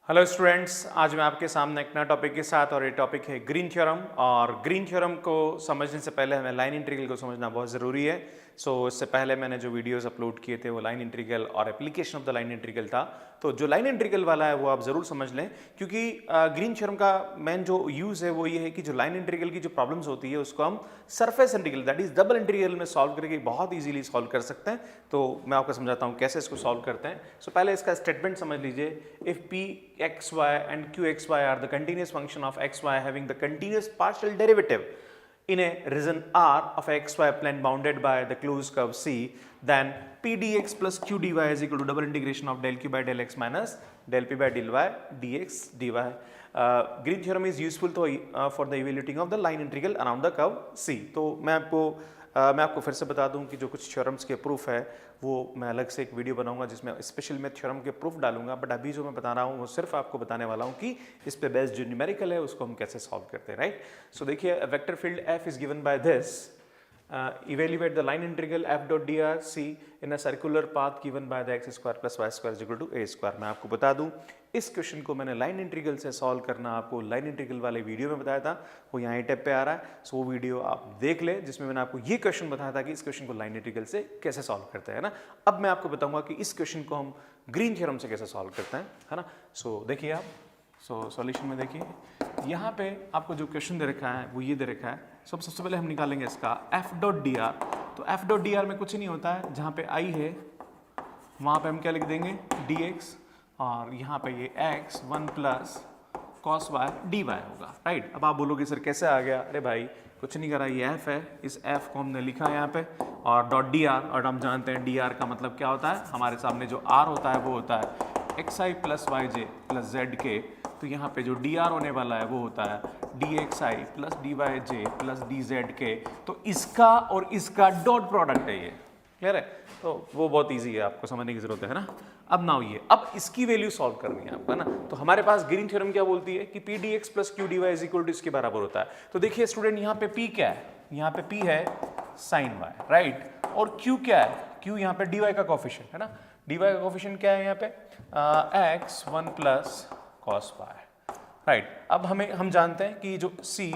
Hello students, आज मैं आपके सामने एक नया टॉपिक के साथ और ये टॉपिक है ग्रीन थ्योरम। और ग्रीन थ्योरम को समझने से पहले हमें लाइन इंटीग्रल को समझना बहुत ज़रूरी है। इससे पहले मैंने जो वीडियोस अपलोड किए थे वो लाइन इंटीग्रल और application of the line integral था। तो जो लाइन इंटीग्रल वाला है वो आप ज़रूर समझ लें, क्योंकि ग्रीन थ्योरम का मेन जो यूज़ है वो ये है कि जो लाइन इंटीग्रल की जो प्रॉब्लम्स होती है उसको हम surface integral that is double integral में सॉल्व करके बहुत ईजिली सॉल्व कर सकते हैं। तो मैं आपको समझाता हूँ कैसे इसको सॉल्व करते हैं। पहले इसका स्टेटमेंट समझ लीजिए। If P X Y and qxy are the continuous function of xy having the continuous partial derivative in a region R of xy plane bounded by the closed curve C, then p dx plus q dy is equal to double integration of del q by del x minus del p by del y dx dy. Green theorem is useful for the evaluating of the line integral around the curve C. तो मैं आपको फिर से बता दूं कि जो कुछ थ्योरम्स के प्रूफ है वो मैं अलग से एक वीडियो बनाऊंगा जिसमें स्पेशल मैं थ्योरम के प्रूफ डालूंगा। बट अभी जो मैं बता रहा हूँ वो सिर्फ आपको बताने वाला हूँ कि इस पे बेस्ड जो न्यूमेरिकल है उसको हम कैसे सॉल्व करते हैं, राइट। सो देखिए, vector field F is given by this. Evaluate the line integral f dot dr c in a circular path given by the x square plus y square is equal to a square। मैं आपको बता दूं, इस question को मैंने line integral से solve करना आपको लाइन इंटीग्रल वाले वीडियो में बताया था, वो यहाँ टैब पे आ रहा है। सो वो वीडियो आप देख ले जिसमें मैंने आपको ये क्वेश्चन बताया था कि इस क्वेश्चन को लाइन इंटीग्रल से कैसे सॉल्व करते हैं ना। अब मैं आपको बताऊंगा कि इस क्वेश्चन को हम ग्रीन थ्योरम से कैसे सॉल्व करते हैं, है ना। सो देखिए आप, सॉल्यूशन में देखिए, यहाँ पे आपको जो क्वेश्चन दे रखा है वो ये दे रखा है। सबसे पहले हम निकालेंगे इसका f डॉट डी आर। तो f डॉट डी आर में कुछ नहीं होता है, जहाँ पे i है वहाँ पे हम क्या लिख देंगे dx, और यहाँ पे ये x 1 plus cos Y D Y होगा, राइट। अब आप बोलोगे सर कैसे आ गया? अरे भाई कुछ नहीं करा, ये f है, इस f को हमने लिखा है यहाँ पे, और डॉट डी आर, और हम जानते हैं डी आर का मतलब क्या होता है, हमारे सामने जो r होता है वो होता है xi प्लस वाई जे प्लस जेड के। तो यहाँ पे जो डी आर होने वाला है वो होता है डी एक्स आई प्लस डी वाई जे प्लस डी जेड के। तो इसका और इसका डॉट प्रोडक्ट है ये, क्लियर है। तो वो बहुत इजी है, आपको समझने की जरूरत है ना। अब नाउ ये, अब इसकी वैल्यू सॉल्व करनी है आपको, है ना। तो हमारे पास ग्रीन थ्योरम क्या बोलती है कि P D X plus Q D Y is equal to इसके बराबर होता है। तो देखिए स्टूडेंट, यहाँ पे पी क्या है, यहाँ पे पी है साइन वाई, राइट। और क्यू क्या है, क्यू यहाँ पे डी वाई का कोफिशिएंट है ना। डी वाई का कोफिशिएंट क्या है यहाँ पे, X 1 plus cos Y, right. अब हम जानते हैं कि जो C,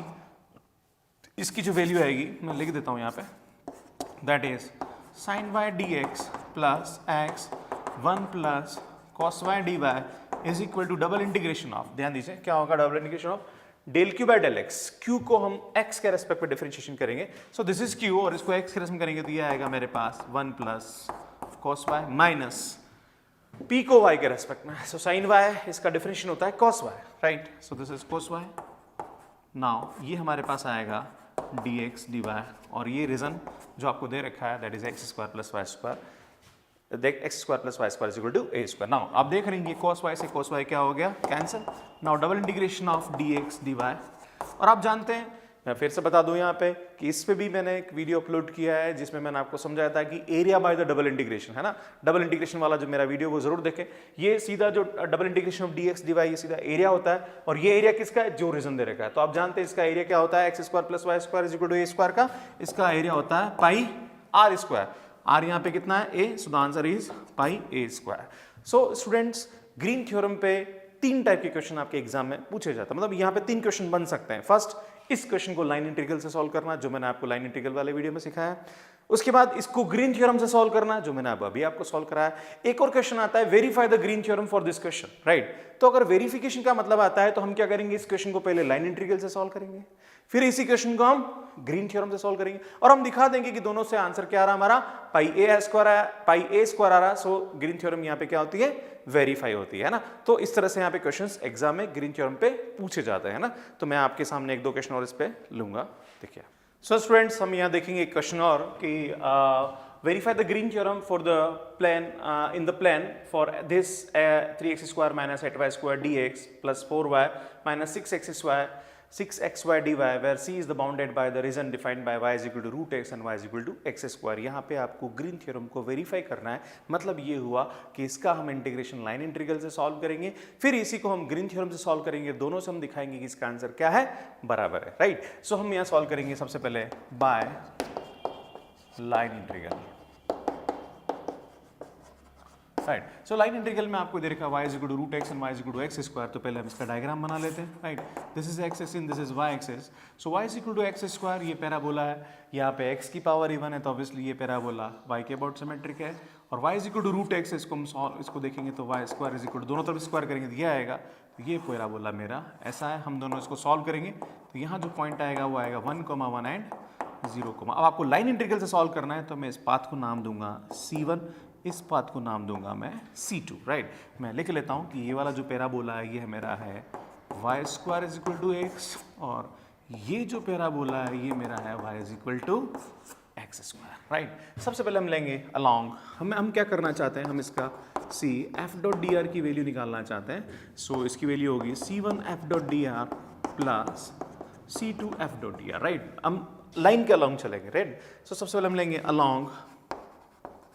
इसकी जो वैल्यू आएगी मैं लिख देता हूं यहाँ पे, that is sine Y D X plus X 1 plus cos Y D Y is equal to double integration of, ध्यान दीजिए क्या होगा, double integration of del Q by del X. क्यू को हम x के रेस्पेक्ट पे डिफरेंशिएशन करेंगे। सो दिस इज क्यू, और इसको x के रेस्पेक्ट में करेंगे तो ये आएगा मेरे पास 1 plus cos Y minus p को y के रेस्पेक्ट में। सो साइन y इसका डिफरेंशिएशन होता है cos y, right. So this is cos y। Now ये हमारे पास आएगा dx dy, और ये रीजन जो आपको दे रखा है that is x square plus Y square, देख x square plus Y square is equal to A square. Now आप देख रहे हैं cos y से cos y क्या हो गया, cancel. Now double integration of dx dy, और आप जानते हैं, मैं फिर से बता दूं यहाँ पे कि इस पे भी मैंने एक वीडियो अपलोड किया है जिसमें मैंने आपको समझाया था कि area by the double integration, है ना। डबल इंटीग्रेशन वाला जो मेरा वीडियो वो जरूर देखें। ये सीधा जो double integration of dx dy ये सीधा एरिया होता है, और ये एरिया किसका है, जो रीजन दे रखा है। तो आप जानते हैं इसका एरिया क्या होता है, X square plus Y square is equal to A square का, इसका एरिया होता है पाई आर स्क्वायर। आर यहाँ पे कितना है, a, so the answer is pi a square. So students, green theorem पे 3 टाइप के क्वेश्चन आपके एग्जाम में पूछे जाते हैं, मतलब यहाँ पे 3 क्वेश्चन बन सकते हैं। फर्स्ट, इस क्वेश्चन को लाइन इंटीग्रल से सॉल्व करना, जो मैंने आपको लाइन इंटीग्रल वाले वीडियो में सिखाया है। उसके बाद इसको ग्रीन थ्योरम से सॉल्व करना, जो मैंने अभी आपको सॉल्व कराया। एक और क्वेश्चन आता है, verify the Green theorem for this question, right. तो अगर वेरिफिकेशन का मतलब आता है तो हम क्या करेंगे, इस क्वेश्चन को पहले लाइन इंटीग्रल से सॉल्व करेंगे, फिर इसी क्वेश्चन को हम ग्रीन थ्योरम से सॉल्व करेंगे, और हम दिखा देंगे कि दोनों से आंसर क्या आ रहा हमारा, पाई ए स्क्वायर आ रहा। सो ग्रीन थ्योरम यहाँ पे क्या होती है, वेरीफाई होती है ना। तो इस तरह से यहाँ पे क्वेश्चंस एग्जाम में ग्रीन थ्योरम पे पूछे जाते हैं ना। तो मैं आपके सामने 1-2 क्वेश्चन और इस पे लूंगा, देखिए। सो स्टूडेंट्स, हम यहाँ देखेंगे एक क्वेश्चन और कि verify the green theorem for the plane in the plane for this 3x square minus 8y square dx plus 4y minus 6xy dy where c is the bounded by the region defined by y is equal to root x and y is equal to x square। यहाँ पे आपको green theorem को verify करना है। मतलब ये हुआ कि इसका हम इंटीग्रेशन लाइन इंटीग्रल से सॉल्व करेंगे, फिर इसी को हम ग्रीन थ्योरम से सॉल्व करेंगे, दोनों से हम दिखाएंगे कि इसका आंसर क्या है, बराबर है, राइट। सो हम यहाँ सॉल्व करेंगे सबसे पहले by line integral. Right. So line integral में आपको दे रखा है y is equal to root X and y is equal to X square, तो पहले हम इसका डायग्राम बना लेते हैं, right. This is X axis, this is y axis. So y is equal to X square, ये पैराबोला है, यहाँ पे x की पावर इवन है, तो ऑब्वियसली ये पैराबोला y के अबाउट सिमेट्रिक है, और y is equal to root X, इसको हम इसको देखेंगे तो y square is equal to, दोनों तरफ स्क्वायर करेंगे तो ये आएगा, तो ये पैराबोला मेरा ऐसा है। हम दोनों इसको सॉल्व करेंगे तो यहाँ जो पॉइंट आएगा वो आएगा 1,1 एंड 0, अब आपको लाइन इंटीग्रल से सॉल्व करना है, तो मैं इस पाथ को नाम दूंगा C1, इस पाथ को नाम दूंगा मैं C2, राइट। मैं लिख लेता हूँ कि ये वाला जो पैराबोला है ये मेरा है y square is equal to X, और ये जो पैराबोला है ये मेरा है y is equal to X square, right. सबसे पहले हम लेंगे अलॉन्ग, हम क्या करना चाहते हैं, हम इसका C f dot D are की वैल्यू निकालना चाहते हैं। सो इसकी वैल्यू होगी C1 f dot D R plus C2 f dot D R, right. हम लाइन के अलॉन्ग चलेंगे, राइट। सो सबसे पहले हम लेंगे अलॉन्ग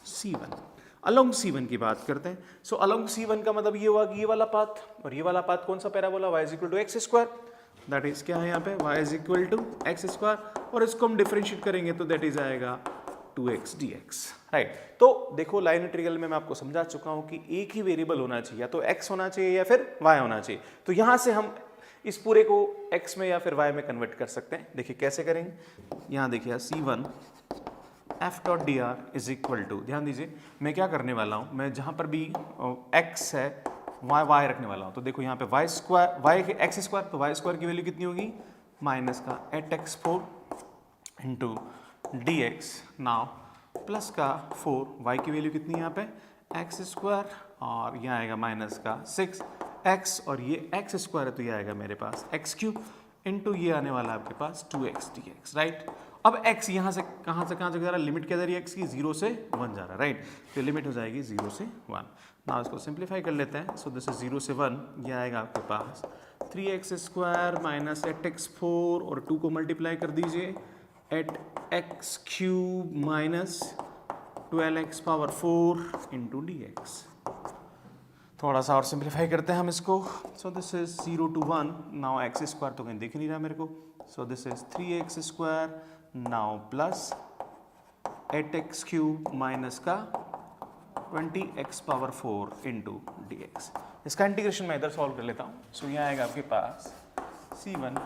C1, अलॉन्ग C1 की बात करते हैं। सो अलॉन्ग C1 का मतलब ये हुआ कि ये वाला पाथ, और ये वाला पाथ कौन सा parabola, y is equal to X square, that is क्या है यहाँ पे y is equal to X square, और इसको हम डिफरेंशिएट करेंगे तो दैट इज आएगा 2x dx, राइट। तो देखो लाइन इंटीग्रल में मैं आपको समझा चुका हूँ कि एक ही वेरिएबल होना चाहिए, या तो x होना चाहिए या फिर y होना चाहिए। तो यहाँ से हम इस पूरे को x में या फिर y में कन्वर्ट कर सकते हैं। देखिए कैसे करेंगे, यहाँ देखिए C1 f dot D R is equal to, ध्यान दीजिए मैं क्या करने वाला हूँ, मैं जहाँ पर भी x है y रखने वाला हूँ। तो देखो यहाँ पे y square, y x square, तो y स्क्वायर की वैल्यू कितनी होगी, माइनस का 8x4 into D x, now plus का 4, y की वैल्यू कितनी है यहाँ पे एक्स स्क्वायर, और यहाँ आएगा माइनस का 6x, और ये एक्स स्क्वायर है तो ये आएगा मेरे पास एक्स क्यूब, इंटू ये आने वाला है आपके पास 2x dx, राइट। अब x यहाँ से कहाँ जा रहा है, लिमिट क्या जा रही है x की, 0 से 1 जा रहा है, राइट। तो लिमिट हो जाएगी 0 से 1। ना इसको सिंप्लीफाई कर लेते हैं। सो दिस इज 0 से 1, ये आएगा आपके पास 3x स्क्वायर माइनस 8x4, और 2 को मल्टीप्लाई कर दीजिए 8x cube minus 12x power 4 into D x. थोड़ा सा और सिंप्लीफाई करते हैं हम इसको। सो this is 0 to 1, now x square तो कहीं दिख नहीं रहा मेरे को। सो this is 3x square now plus 8x cube minus का 20x power 4 into D x. इसका इंटीग्रेशन मैं इधर सॉल्व कर लेता हूँ। सो यहाँ आएगा आपके पास C1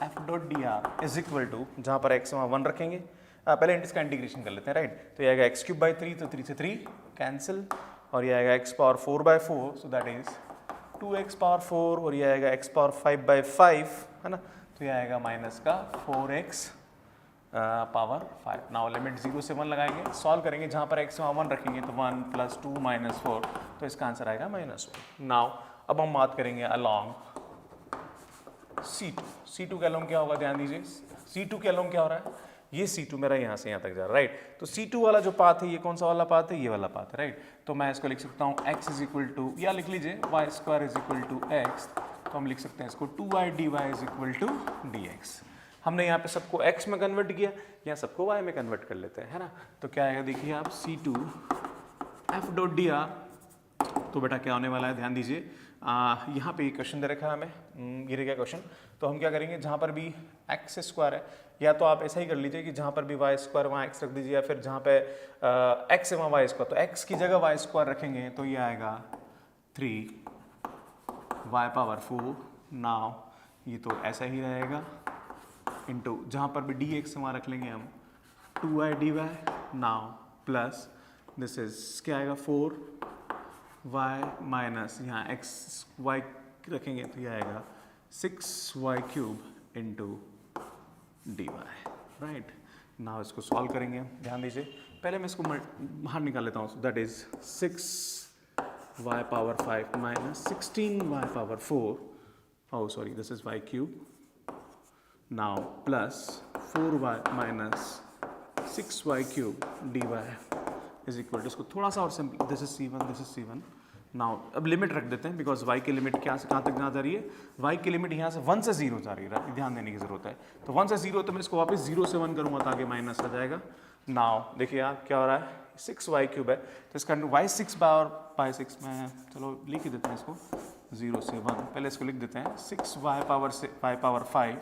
f dot D R is equal to, जहाँ पर x वहाँ 1 रखेंगे, पहले इसका इंटीग्रेशन कर लेते हैं, राइट। तो ये आएगा x क्यूब बाई 3, तो 3 से 3 कैंसिल, और ये आएगा x power 4 by 4, so that is 2x power 4, और ये आएगा x पावर 5 बाई 5, है ना। तो ये आएगा माइनस का 4x पावर 5। नाउ लिमिट 0 से 1 लगाएंगे, सॉल्व करेंगे, जहाँ पर x वहाँ 1 रखेंगे तो 1 प्लस 2 माइनस 4, तो इसका आंसर आएगा -1। नाउ अब हम बात करेंगे अलॉन्ग C2। C2 के अलॉन्ग क्या होगा, ध्यान दीजिए, C2 के अलॉन्ग क्या हो रहा है, ये C2 मेरा यहाँ से यहाँ तक जा रहा है, राइट। तो C2 वाला जो पाथ है ये कौन सा वाला पाथ है, ये वाला पाथ है, राइट। तो मैं इसको लिख सकता हूँ x इज इक्वल टू, या लिख लीजिए y square is equal to X, तो हम लिख सकते हैं इसको 2y dy is equal to dx। हमने यहाँ पे सबको x में कन्वर्ट किया, यहाँ सबको y में कन्वर्ट कर लेते हैं, है ना। तो क्या आएगा, देखिए आप C2 f dot D are, तो बेटा क्या होने वाला है, ध्यान दीजिए, यहाँ पे क्वेश्चन दे रखा है हमें, ये रहेगा क्वेश्चन। तो हम क्या करेंगे, जहाँ पर भी एक्स स्क्वायर है, या तो आप ऐसा ही कर लीजिए कि जहाँ पर भी वाई स्क्वायर वहाँ एक्स रख दीजिए, या फिर जहाँ पे एक्स है वहाँ वाई स्क्वायर, तो एक्स की जगह वाई स्क्वायर रखेंगे तो ये आएगा 3y पावर 4। नाउ ये तो ऐसा ही रहेगा, इंटू जहाँ पर भी डी एक्स वहाँ रख लेंगे हम 2y dy, now plus this is क्या आएगा 4y माइनस यहाँ x y रखेंगे तो ये आएगा 6y cube into D Y, right. Now इसको सॉल्व करेंगे, ध्यान दीजिए, पहले मैं इसको बाहर निकाल लेता हूँ। That is 6y power 5 minus 16y power 4, oh sorry this is y cube, now plus 4y minus 6y cube dy is equal to, इसको थोड़ा सा और simple, this is C1। Now अब लिमिट रख देते हैं, बिकॉज y की limit क्या से कहाँ तक जा रही है, y की लिमिट यहाँ से 1 से 0 जा रही है, ध्यान देने की जरूरत है। तो 1 से 0, तो मैं इसको वापस 0 से 1 करूँगा तो आगे माइनस आ जाएगा। नाउ देखिए आप क्या हो रहा है, 6y क्यूब है, तो इसका y 6 बाय 6 में, चलो लिख ही देते हैं इसको 0 से 1, पहले इसको लिख देते हैं 6y power 5।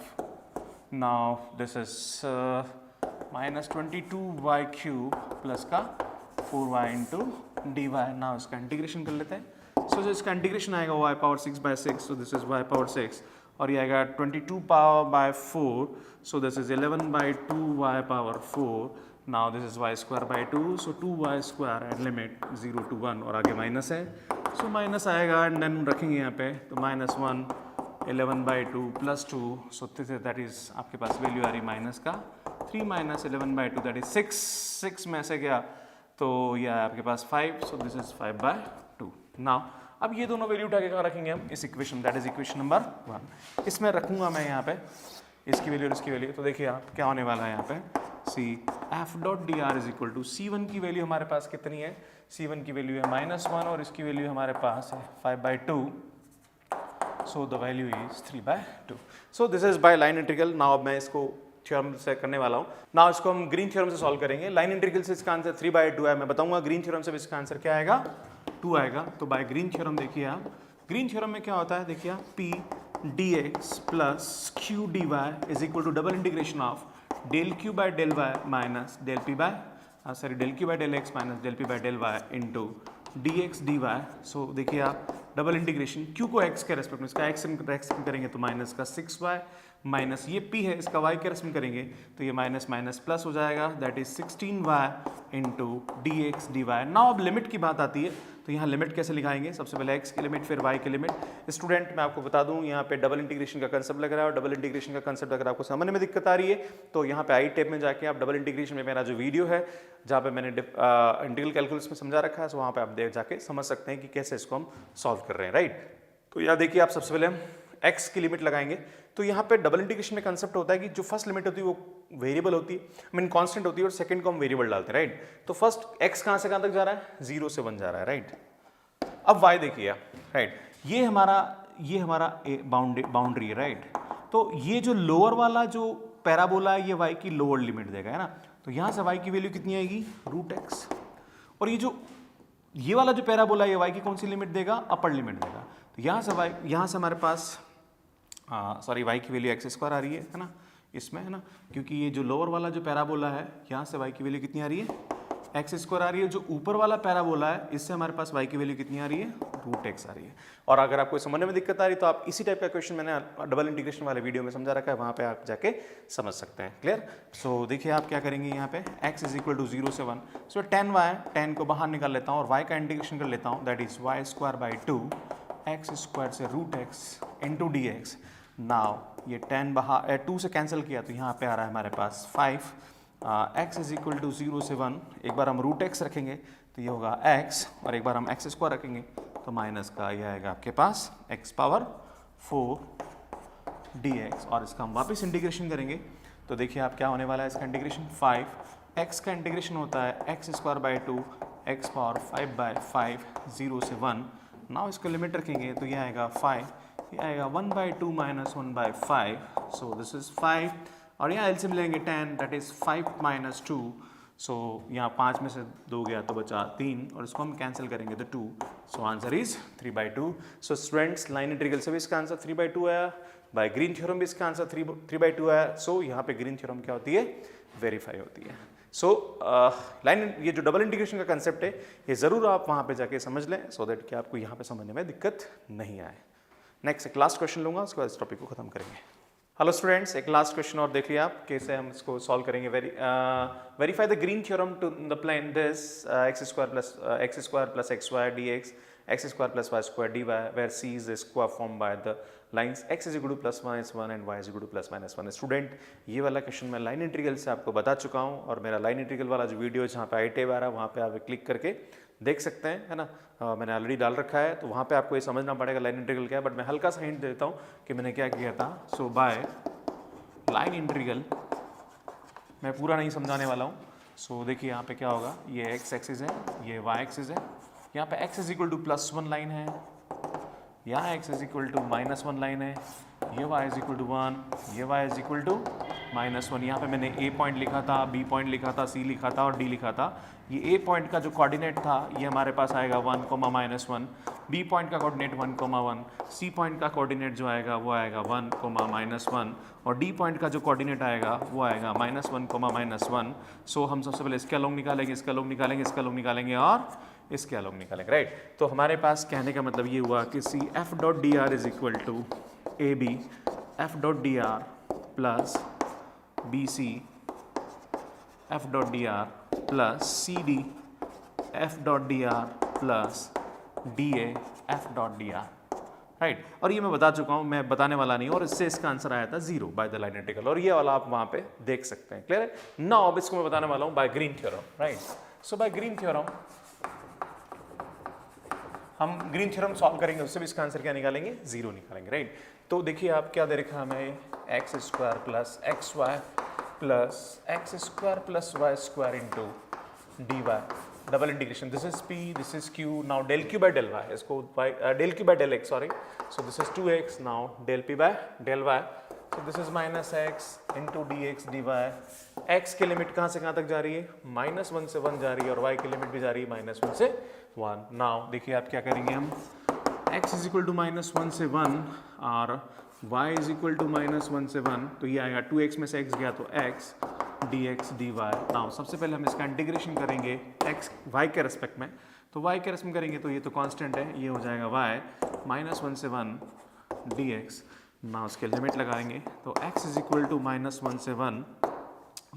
Now this is minus 22y cube plus का 4y into D Y. Now इसका इंटीग्रेशन कर लेते हैं। सो जो इसका इंटीग्रेशन आएगा Y power 6/6, so this is Y power 6, और ये आएगा 22 power by 4, so this is 11/2 Y power 4। Now this is Y square by 2, so 2y square at limit 0 to 1, और आगे माइनस है, सो माइनस आएगा एंड देन रखेंगे यहाँ पे, तो -1 11/2 + 2, सो दैट इज आपके पास वैल्यू आ रही माइनस का 3 - 11/2 दैट इज 6, 6 में से गया तो ये आया आपके पास 5, सो दिस इज 5/2। नाउ अब ये दोनों वैल्यू उठा के कहाँ रखेंगे हम, इस equation, that is equation number 1। इसमें रखूंगा मैं यहाँ पे इसकी वैल्यू और इसकी वैल्यू, तो देखिए आप क्या होने वाला है यहाँ पे, C F dot D R is equal to C1 की वैल्यू हमारे पास कितनी है, C1 की वैल्यू है -1 और इसकी वैल्यू हमारे पास है 5/2, so the value is 3/2। So this is by line integral. Now अब मैं इसको थ्योरम से करने वाला हूँ। नाउ इसको हम ग्रीन थ्योरम से सॉल्व करेंगे। लाइन इंटीग्रल से इसका आंसर 3/2 है, मैं बताऊंगा ग्रीन थ्योरम से इसका आंसर क्या आएगा, 2 आएगा। तो बाय ग्रीन थ्योरम देखिए आप, ग्रीन थ्योरम में क्या होता है, देखिए आप P dx plus q dy is equal to double integration of del q by del y minus del p by del q by del x minus del p by del y into dx dy। सो देखिए आप double integration q को x के respect में, इसका x respect करेंगे तो minus का 6y minus ये p है इसका y के रेस्पेक्ट करेंगे तो ये माइनस माइनस प्लस हो जाएगा, that is 16y into D x D Y. Now अब लिमिट की बात आती है, तो यहाँ लिमिट कैसे लिखाएंगे, सबसे पहले x की लिमिट फिर y की लिमिट। स्टूडेंट मैं आपको बता दूं यहाँ पे डबल इंटीग्रेशन का कंसेप्ट लग रहा है, और डबल इंटीग्रेशन का कंसेप्ट अगर आपको समझने में दिक्कत आ रही है तो यहाँ पे आई टेप में जाके आप डबल इंटीग्रेशन में मेरा जो वीडियो है जहाँ पे मैंने इंटीग्रल कैलकुलस में समझा रखा है, सो वहाँ पे आप देख जाके समझ सकते हैं कि कैसे इसको हम सॉल्व कर रहे हैं, राइट। तो यहाँ देखिए आप सबसे पहले हम x की लिमिट लगाएंगे, तो यहाँ पे डबल इंटीग्रेशन में कंसेप्ट होता है कि जो फर्स्ट लिमिट होती है वो वेरिएबल होती है, आई मीन कांस्टेंट होती है, और सेकंड को हम वेरिएबल डालते हैं, राइट। तो फर्स्ट x कहाँ से कहाँ तक जा रहा है, 0 से 1 जा रहा है, राइट। अब y देखिए राइट, ये हमारा बाउंड्री है, राइट। तो ये जो लोअर वाला जो पैराबोला है ये y की लोअर लिमिट देगा, है ना। तो यहाँ से y की वैल्यू कितनी आएगी, √x, और ये वाला जो पैराबोला है ये y की कौन सी लिमिट देगा, अपर लिमिट देगा। तो यहाँ से हमारे पास y की वैल्यू x² आ रही है ना, इसमें, है ना, क्योंकि ये जो लोअर वाला जो पैराबोला है यहाँ से y की वैल्यू कितनी आ रही है, x² आ रही है। जो ऊपर वाला पैराबोला है इससे हमारे पास y की वैल्यू कितनी आ रही है, √x आ रही है। और अगर आपको समझने में दिक्कत आ रही है तो आप इसी टाइप का क्वेश्चन मैंने डबल इंटीग्रेशन वाले वीडियो में समझा रखा है, वहाँ पे आप जाके समझ सकते हैं, क्लियर। सो देखिए आप क्या करेंगे यहाँ पे x इज इक्वल टू 0 से 1, सो 10y, 10 को बाहर निकाल लेता हूँ और y का इंटीग्रेशन कर लेता हूँ, दैट इज y² / 2 x² से √x into D x. Now ये 10 बाहर 2 से कैंसिल किया तो यहाँ पे आ रहा है हमारे पास 5, x इज इक्वल टू 0 से 1, एक बार हम √x रखेंगे तो ये होगा x, और एक बार हम x² रखेंगे तो माइनस का ये आएगा आपके पास x⁴ dx, और इसका हम वापस इंटीग्रेशन करेंगे तो देखिए आप क्या होने वाला है, इसका इंटीग्रेशन 5, x का इंटीग्रेशन होता है x² / 2 x⁵/5 0 से 1। नाउ इसको लिमिट रखेंगे तो ये आएगा 5, ये आएगा 1/2 - 1/5, सो दिस इज 5, और यहाँ एलसीएम लेंगे 10, दैट इज 5 - 2, सो यहाँ 5 में से 2 गया तो बचा 3, और इसको हम कैंसिल करेंगे तो 2, so answer is 3/2। So students line integral से भी इसका आंसर 3/2 आया, बाय ग्रीन थ्योरम भी इसका आंसर 3/2 आया। सो यहाँ पे ग्रीन थ्योरम क्या होती है, वेरीफाई होती है। सो ये जो डबल इंटीग्रेशन का कंसेप्ट है ये ज़रूर आप वहाँ पे जाके समझ लें, सो दैट कि आपको यहाँ पे समझने में दिक्कत नहीं आए। नेक्स्ट एक लास्ट क्वेश्चन लूँगा, उसके बाद इस टॉपिक को खत्म करेंगे। हेलो स्टूडेंट्स, एक लास्ट क्वेश्चन और देख लिया आप, कैसे हम इसको सॉल्व करेंगे। Verify the Green theorem to the plane this x² + xy dx x² + y² dy where c is the square formed by the lines x is equal to +1 and y is equal to +1। Student ये वाला question मैं line integral से आपको बता चुका हूँ, और मेरा लाइन इंटीग्रल वाला जो वीडियो जहाँ पे आई टेब आ रहा है वहाँ पे आप क्लिक करके देख सकते हैं, है ना। मैंने ऑलरेडी डाल रखा है, तो वहाँ पे आपको ये समझना पड़ेगा लाइन इंटीग्रल क्या है, बट मैं हल्का सा हिंट देता हूँ कि मैंने क्या किया था। सो बाय लाइन इंटीग्रल मैं पूरा नहीं समझाने वाला हूँ। सो देखिए यहाँ पे क्या होगा, ये x एक्सिस है, ये y एक्सिस है, यहाँ पे x is equal to +1 line है, यहाँ x is equal to -1 line है, ये y इज इक्वल टू 1, ये y इज इक्वल टू -1। यहाँ पे मैंने A पॉइंट लिखा था, B पॉइंट लिखा था, C लिखा था और D लिखा था। ये A पॉइंट का जो कोऑर्डिनेट था ये हमारे पास आएगा 1, -1, B पॉइंट का कोऑर्डिनेट 1, 1, C पॉइंट का कोऑर्डिनेट जो आएगा वो आएगा 1, -1 और D पॉइंट का जो कोऑर्डिनेट आएगा वो आएगा -1, -1। सो हम सबसे पहले इसके अलोंग निकालेंगे, इसके अलोंग निकालेंगे, इसके अलोंग निकालेंगे और इसके अलोंग निकालेंगे, राइट। तो हमारे पास कहने का मतलब ये हुआ कि C F dot D R is equal to A B F dot D R plus B C F dot D R plus C D F dot D R plus D A F dot D R, right. और ये मैं बता चुका हूँ, मैं बताने वाला नहीं, और इससे इसका आंसर आया था 0 बाय द लाइन इंटीग्रल, और ये वाला आप वहाँ पे देख सकते हैं। क्लियर है? नाउ अब इसको मैं बताने वाला हूँ by green theorem, right. So by green theorem हम ग्रीन थ्योरम सॉल्व करेंगे, उससे भी इसका आंसर क्या निकालेंगे? 0 निकालेंगे, राइट। तो देखिए आप क्या दे रखा है हमें, x square plus x y plus x square plus Y square into D y double integration, this is p, this is q, now del Q by del y, इसको del Q by del x, sorry, so this is 2x, now del p by del y, so this is -x into D x D y. X की limit कहाँ से कहाँ तक जा रही है? -1 से 1 जा रही है, और y की लिमिट भी जा रही है -1 से 1। नाउ देखिए आप क्या करेंगे, हम x इज इक्वल टू -1 से 1 और y इज इक्वल टू -1 से 1, तो ये आएगा 2x में से x गया तो x dx dy। नाउ सबसे पहले हम इसका इंटीग्रेशन करेंगे x y के रेस्पेक्ट में, तो y के रेस्पेक्ट में करेंगे तो ये तो कांस्टेंट है, ये हो जाएगा y -1 से 1 dx। नाउ उसके लिमिट लगाएंगे तो x इज इक्वल टू -1 से 1,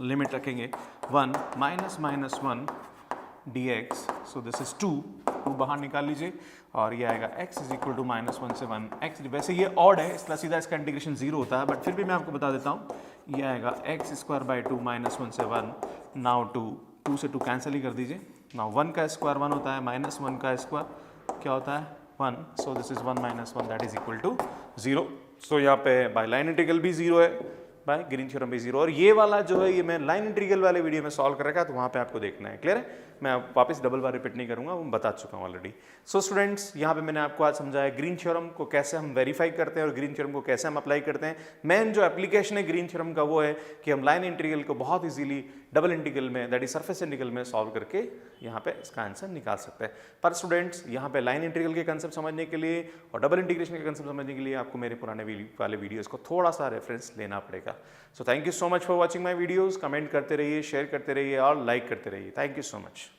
लिमिट रखेंगे 1 -1 dx, सो दिस इज 2 बाहर निकाल लीजिए, और ये आएगा x इज इक्वल टू -1 से 1 x, वैसे ये ऑड है इसलिए सीधा इसका इंटीग्रेशन 0 होता है, बट फिर भी मैं आपको बता देता हूँ, ये आएगा x स्क्वायर बाई 2 -1 से 1, नाउ 2 से 2 कैंसिल ही कर दीजिए। नाउ 1 का स्क्वायर 1 होता है, -1 का स्क्वायर क्या होता है? 1, so this is 1 -1 that is equal to 0। So यहाँ पे बाय लाइन इंटीग्रल भी 0 है, बाय ग्रीन थ्योरम भी 0, और ये वाला जो है ये मैं लाइन इंटीग्रल वाले वीडियो में सॉल्व कर रखा है, तो वहाँ पे आपको देखना है। क्लियर है? मैं वापस डबल बार रिपीट नहीं करूंगा, वो बता चुका हूँ ऑलरेडी। सो स्टूडेंट्स, यहाँ पे मैंने आपको आज समझाया ग्रीन थ्योरम को कैसे हम वेरीफाई करते हैं और ग्रीन थ्योरम को कैसे हम अप्लाई करते हैं। मेन जो एप्लीकेशन है ग्रीन थ्योरम का वो है कि हम लाइन इंटीग्रल को बहुत इजीली डबल इंटीग्रल में, दैट इज सरफेस इंटीग्रल में सॉल्व करके यहाँ पे इसका आंसर निकाल सकते हैं। पर स्टूडेंट्स, यहाँ पे लाइन इंटीग्रल के कंसेप्ट समझने के लिए और डबल इंटीग्रेशन के कंसेप्ट समझने के लिए आपको मेरे पुराने वाले वीडियोस को थोड़ा सा रेफरेंस लेना पड़ेगा। So thank you so much for watching my videos. Comment करते रहिए, शेयर करते रहिए और लाइक करते रहिए। Thank you so much.